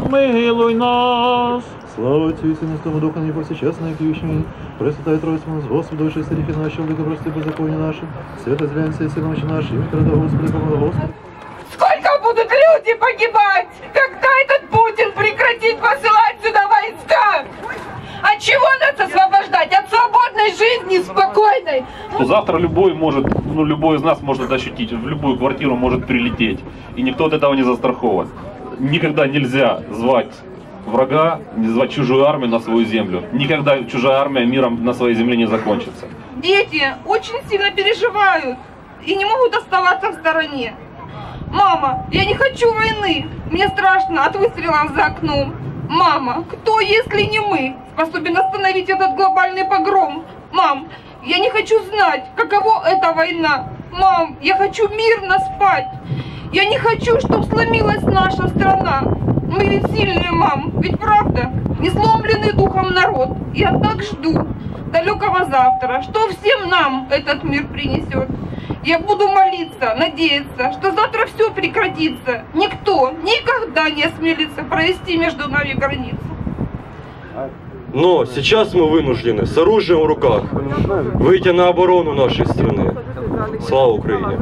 Милуй нас! Слава Отцю і Сину, Святому Духу, нині повсякчас, на віки вічні. Пресвятая Тройця, нас, Господи, виши старіхи наші, владико, прости беззаконня наші. Свято зглянься і силам наші, ім'я Христа, Господи, помилуй, Господи. Сколько будут люди погибать, когда этот Путин прекратит посылать сюда войска? От чего нас освобождать? От свободной жизни, спокойной? Завтра любой может, любой из нас может ощутить, в любую квартиру может прилететь. И никто от этого не застрахован. Никогда нельзя звать врага, не звать чужую армию на свою землю. Никогда чужая армия миром на своей земле не закончится. Дети очень сильно переживают и не могут оставаться в стороне. Мама, я не хочу войны. Мне страшно от выстрелов за окном. Мама, кто, если не мы, способен остановить этот глобальный погром? Мам, я не хочу знать, каково эта война. Мам, я хочу мирно спать. Я не хочу, чтобы сломилась наша страна. Мы ведь сильные, мам, ведь правда? Не сломленный духом народ. Я так жду далекого завтра, что всем нам этот мир принесет. Я буду молиться, надеяться, что завтра все прекратится. Никто никогда не осмелится провести между нами границу. Но сейчас мы вынуждены с оружием в руках выйти на оборону нашей страны. Слава Украине!